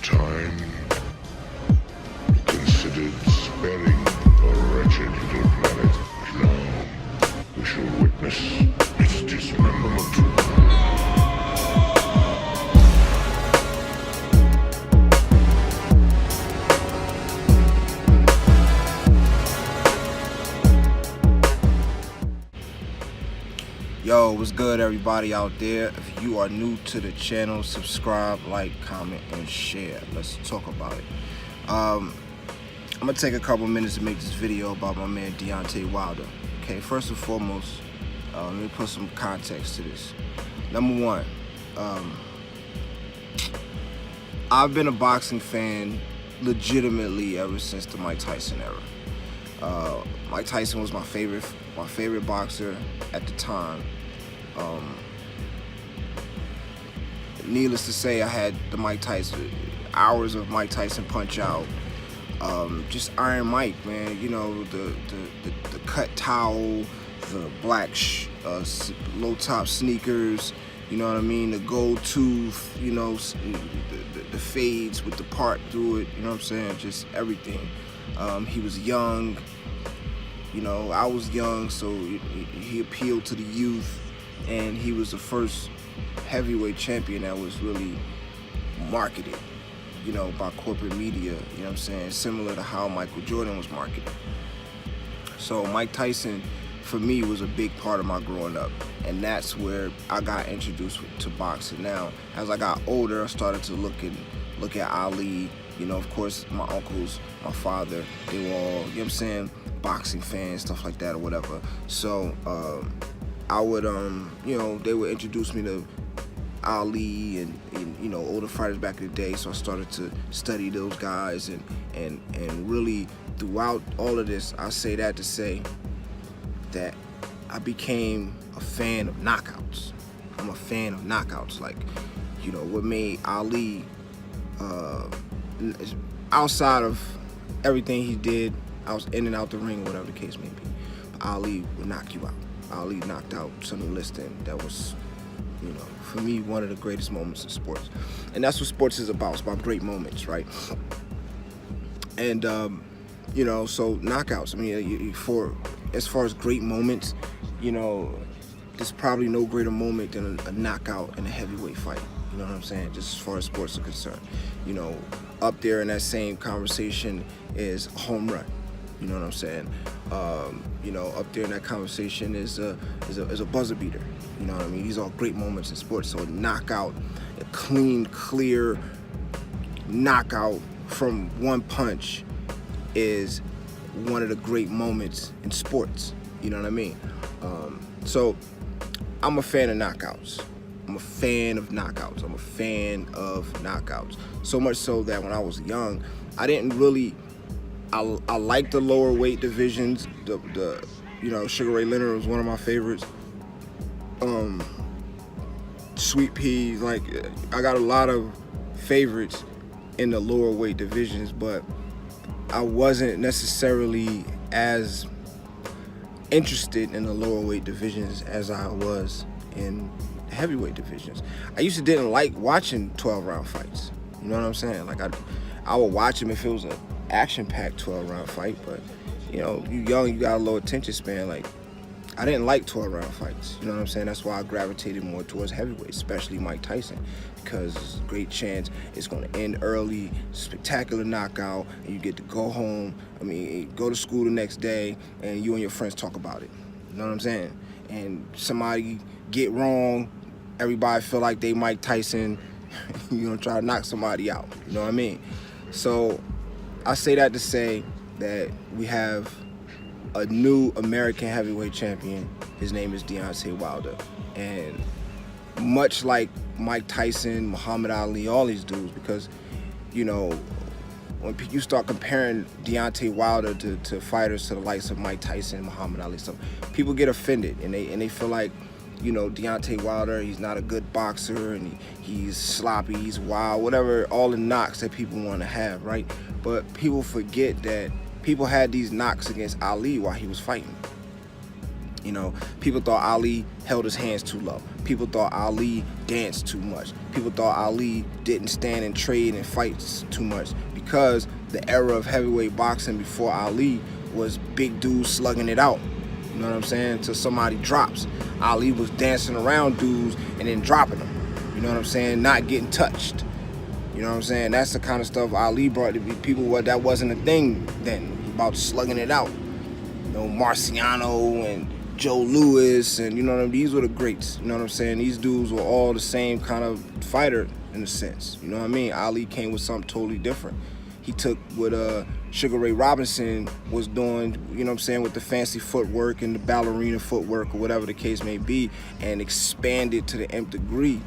time considered sparing a wretched little planet. Now we shall witness its dismemberment. Yo, what's good, everybody out there? If you are new to the channel, subscribe, like, comment, and share. Let's talk about it. I'm gonna take a couple minutes to make this video about my man Deantay Wilder. Okay, first and foremost, let me put some context to this. Number one, I've been a boxing fan legitimately ever since the Mike Tyson era. Mike Tyson was my favorite boxer at the time. Needless to say, I had the Mike Tyson, hours of Mike Tyson Punch Out. Just Iron Mike, man. You know, the cut towel, the black low top sneakers. You know what I mean? The gold tooth. You know, the fades with the part through it. You know what I'm saying? Just everything. He was young. You know, I was young, so he appealed to the youth, and he was the first heavyweight champion that was really marketed, you know, by corporate media, you know what I'm saying, similar to how Michael Jordan was marketed. So Mike Tyson, for me, was a big part of my growing up, and that's where I got introduced to boxing. Now, as I got older, I started to look at Ali. You know, of course, my uncles, my father, they were all, you know what I'm saying, boxing fans, stuff like that or whatever. So I would, you know, they would introduce me to Ali and you know, older fighters back in the day. So I started to study those guys and really throughout all of this, I say that to say that I became a fan of knockouts. I'm a fan of knockouts. Like, you know, what made Ali, outside of everything he did, I was in and out the ring, whatever the case may be, but Ali would knock you out. Ali knocked out Sonny Liston. That was, you know, for me, one of the greatest moments in sports. And that's what sports is about. It's about great moments, right? And, you know, so knockouts, I mean, as far as great moments, you know, there's probably no greater moment than a knockout in a heavyweight fight. You know what I'm saying? Just as far as sports are concerned. You know, up there in that same conversation is a home run. You know what I'm saying? You know, up there in that conversation is a buzzer beater. You know what I mean? These are all great moments in sports. So a knockout, a clean, clear knockout from one punch is one of the great moments in sports. You know what I mean? So I'm a fan of knockouts. I'm a fan of knockouts. I'm a fan of knockouts. So much so that when I was young, I didn't really. I liked the lower weight divisions. The you know, Sugar Ray Leonard was one of my favorites. Sweet Pea, like, I got a lot of favorites in the lower weight divisions, but I wasn't necessarily as interested in the lower weight divisions as I was in the heavyweight divisions. I used to didn't like watching 12-round fights. You know what I'm saying? Like, I would watch them if it was a action-packed 12-round fight, but you know, you young, you got a low attention span. Like, I didn't like 12-round fights. You know what I'm saying? That's why I gravitated more towards heavyweight, especially Mike Tyson, because there's a great chance it's going to end early, spectacular knockout, and you get to go home. I mean, go to school the next day, and you and your friends talk about it. You know what I'm saying? And somebody get wrong, everybody feel like they Mike Tyson, you know, try to knock somebody out. You know what I mean? So I say that to say that we have a new American heavyweight champion. His name is Deantay Wilder. And much like Mike Tyson, Muhammad Ali, all these dudes, because, you know, when you start comparing Deantay Wilder to fighters to the likes of Mike Tyson, Muhammad Ali, so people get offended and they feel like, you know, Deantay Wilder, he's not a good boxer and he's sloppy, he's wild, whatever, all the knocks that people want to have, right? But people forget that people had these knocks against Ali while he was fighting. You know, people thought Ali held his hands too low. People thought Ali danced too much. People thought Ali didn't stand and trade and fight too much, because the era of heavyweight boxing before Ali was big dudes slugging it out. You know what I'm saying? Till somebody drops. Ali was dancing around dudes and then dropping them. You know what I'm saying? Not getting touched. You know what I'm saying? That's the kind of stuff Ali brought to people. That wasn't a thing then, about slugging it out. You know, Marciano and Joe Louis, and you know what I mean? These were the greats. You know what I'm saying? These dudes were all the same kind of fighter in a sense. You know what I mean? Ali came with something totally different. He took what Sugar Ray Robinson was doing, you know what I'm saying, with the fancy footwork and the ballerina footwork or whatever the case may be, and expanded to the nth degree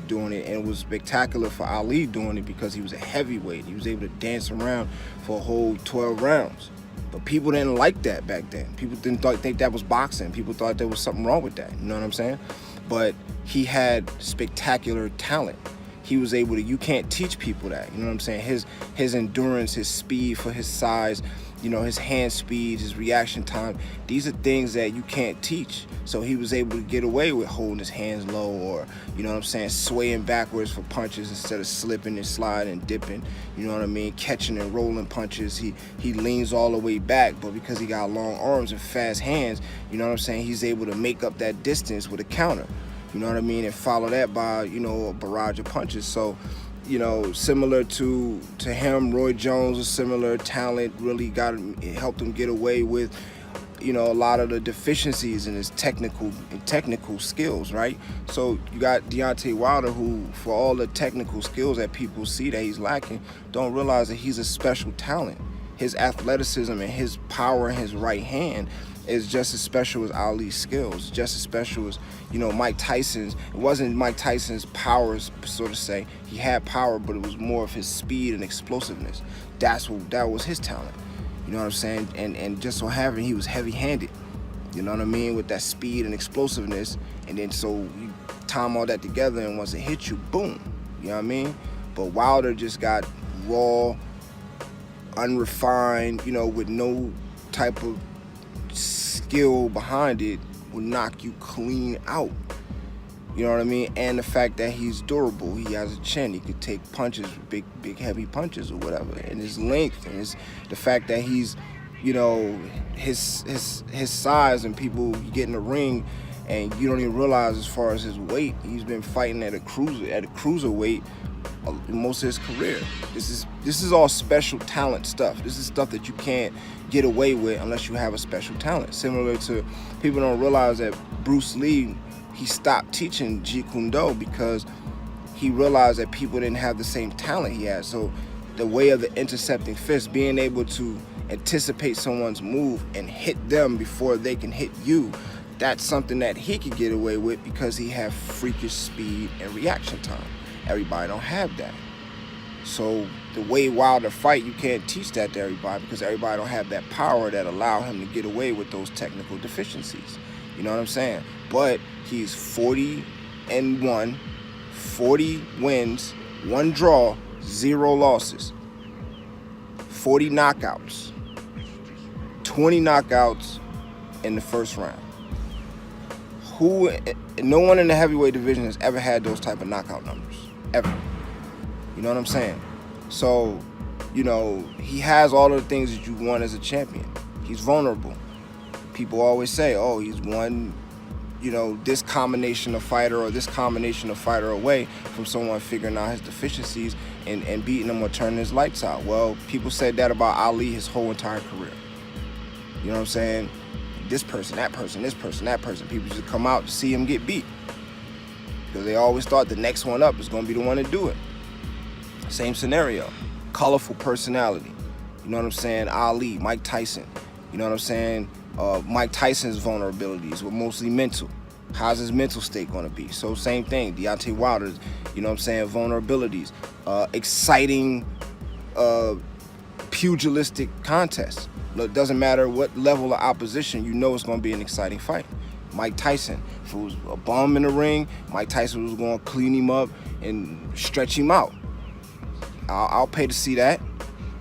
doing it. And it was spectacular for Ali doing it because he was a heavyweight. He was able to dance around for a whole 12 rounds. But people didn't like that back then. People didn't think that was boxing. People thought there was something wrong with that. You know what I'm saying? But he had spectacular talent. He was able to, you can't teach people that. You know what I'm saying? His endurance, his speed for his size, you know, his hand speed, his reaction time. These are things that you can't teach. So he was able to get away with holding his hands low, or, you know what I'm saying, swaying backwards for punches instead of slipping and sliding and dipping. You know what I mean? Catching and rolling punches. He leans all the way back, but because he got long arms and fast hands, you know what I'm saying, he's able to make up that distance with a counter. You know what I mean? And follow that by, you know, a barrage of punches. So, you know, similar to him, Roy Jones, a similar talent, really helped him get away with, you know, a lot of the deficiencies in his technical skills, right? So you got Deantay Wilder, who, for all the technical skills that people see that he's lacking, don't realize that he's a special talent. His athleticism and his power in his right hand is just as special as Ali's skills, just as special as, you know, Mike Tyson's. It wasn't Mike Tyson's powers, so to say. He had power, but it was more of his speed and explosiveness. That was his talent. You know what I'm saying? And just so happened, he was heavy-handed. You know what I mean? With that speed and explosiveness. And then so you time all that together, and once it hit you, boom. You know what I mean? But Wilder just got raw, unrefined, you know, with no type of skill behind it, will knock you clean out. You know what I mean? And the fact that he's durable, he has a chin, he could take punches, big heavy punches or whatever, and his length, and the fact that he's, you know, his size, and people, you get in the ring and you don't even realize as far as his weight, he's been fighting at a cruiserweight most of his career. This is all special talent stuff. This is stuff that you can't get away with unless you have a special talent. Similar to, people don't realize that Bruce Lee, he stopped teaching Jeet Kune Do because he realized that people didn't have the same talent he had. So the way of the intercepting fist, being able to anticipate someone's move and hit them before they can hit you, that's something that he could get away with because he had freakish speed and reaction time. Everybody don't have that. So the way Wilder fight, you can't teach that to everybody because everybody don't have that power that allow him to get away with those technical deficiencies. You know what I'm saying? But he's 40-1, 40 wins, 1 draw, 0 losses, 40 knockouts, 20 knockouts in the first round. No one in the heavyweight division has ever had those type of knockout numbers, ever. You know what I'm saying? So, you know, he has all of the things that you want as a champion. He's vulnerable. People always say, oh, he's one, you know, this combination of fighter or this combination of fighter away from someone figuring out his deficiencies and beating him or turning his lights out. Well, people said that about Ali his whole entire career. You know what I'm saying? This person, that person, this person, that person. People just come out to see him get beat because they always thought the next one up is going to be the one to do it. Same scenario. Colorful personality. You know what I'm saying? Ali, Mike Tyson. You know what I'm saying? Mike Tyson's vulnerabilities were mostly mental. How's his mental state going to be? So same thing. Deantay Wilder's, you know what I'm saying, vulnerabilities. Exciting pugilistic contests. It doesn't matter what level of opposition, you know it's going to be an exciting fight. Mike Tyson, if it was a bum in the ring, Mike Tyson was going to clean him up and stretch him out. I'll pay to see that.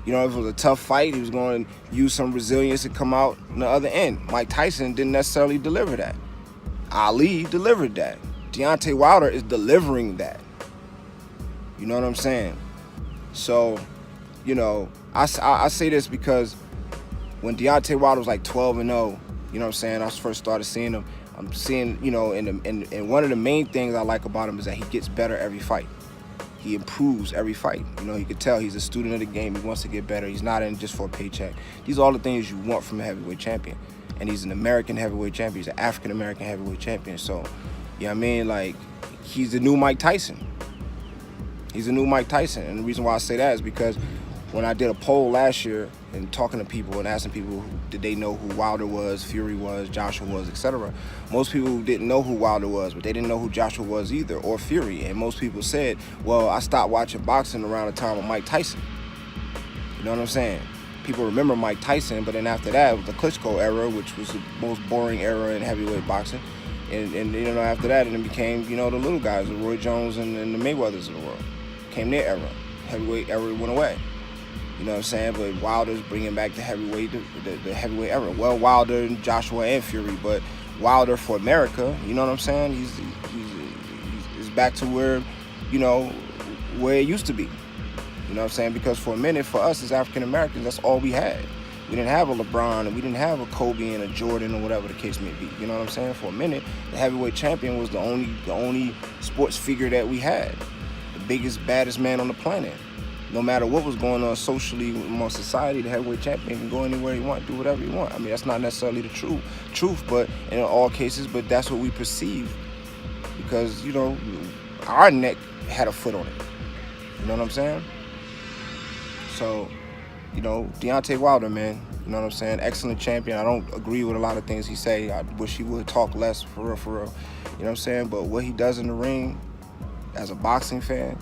You know, if it was a tough fight, he was going to use some resilience and come out on the other end. Mike Tyson didn't necessarily deliver that. Ali delivered that. Deantay Wilder is delivering that. You know what I'm saying? So, you know, I say this because when Deantay Wilder was like 12-0, you know what I'm saying, I first started seeing him. I'm seeing, you know, and one of the main things I like about him is that he gets better every fight. He improves every fight. You know, you can tell he's a student of the game. He wants to get better. He's not in just for a paycheck. These are all the things you want from a heavyweight champion. And he's an American heavyweight champion. He's an African-American heavyweight champion. So, you know what I mean? Like, he's the new Mike Tyson. He's the new Mike Tyson. And the reason why I say that is because when I did a poll last year and talking to people and asking people, did they know who Wilder was, Fury was, Joshua was, etc., most people didn't know who Wilder was, but they didn't know who Joshua was either, or Fury. And most people said, well, I stopped watching boxing around the time of Mike Tyson. You know what I'm saying? People remember Mike Tyson, but then after that, it was the Klitschko era, which was the most boring era in heavyweight boxing. And you know, after that, and it became, you know, the little guys, the Roy Jones and the Mayweathers of the world. Came their era. Heavyweight era went away. You know what I'm saying? But Wilder's bringing back the heavyweight era. Well, Wilder and Joshua and Fury, but Wilder for America, you know what I'm saying? He's back to where, you know, where it used to be. You know what I'm saying? Because for a minute, for us as African Americans, that's all we had. We didn't have a LeBron, and we didn't have a Kobe and a Jordan or whatever the case may be. You know what I'm saying? For a minute, the heavyweight champion was the only sports figure that we had. The biggest, baddest man on the planet. No matter what was going on socially amongst society, the heavyweight champion can go anywhere he wants, do whatever he wants. I mean, that's not necessarily the truth, but in all cases, but that's what we perceive. Because, you know, our neck had a foot on it. You know what I'm saying? So, you know, Deantay Wilder, man, you know what I'm saying? Excellent champion. I don't agree with a lot of things he say. I wish he would talk less, for real, for real. You know what I'm saying? But what he does in the ring, as a boxing fan,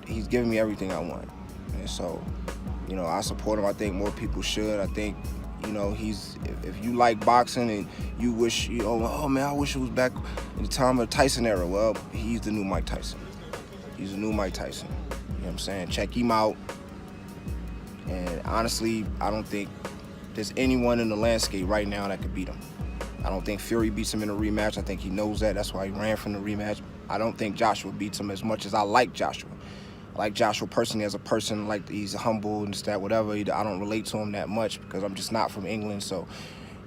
he's giving me everything I want. And so, you know, I support him. I think more people should. I think, you know, if you like boxing and you wish, you know, oh man, I wish it was back in the time of the Tyson era. Well, he's the new Mike Tyson. He's the new Mike Tyson. You know what I'm saying? Check him out. And honestly, I don't think there's anyone in the landscape right now that could beat him. I don't think Fury beats him in a rematch. I think he knows that. That's why he ran from the rematch. I don't think Joshua beats him as much as I like Joshua. I like Joshua personally as a person. Like, he's humble and that, whatever. I don't relate to him that much because I'm just not from England. So,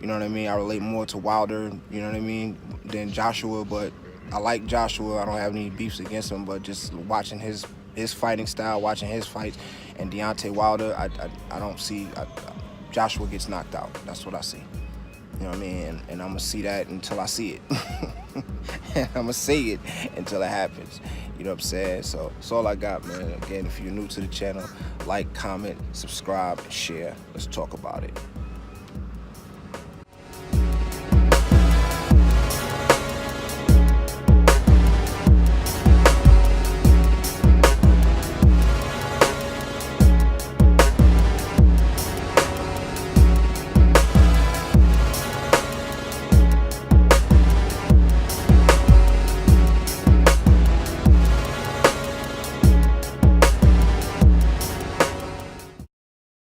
you know what I mean? I relate more to Wilder, you know what I mean, than Joshua. But I like Joshua. I don't have any beefs against him. But just watching his fighting style, watching his fights, and Deantay Wilder, I don't see Joshua gets knocked out. That's what I see. You know what I mean? And I'm going to see that until I see it. I'm going to say it until it happens. You know what I'm saying? So that's all I got, man. Again, if you're new to the channel, like, comment, subscribe, and share. Let's talk about it.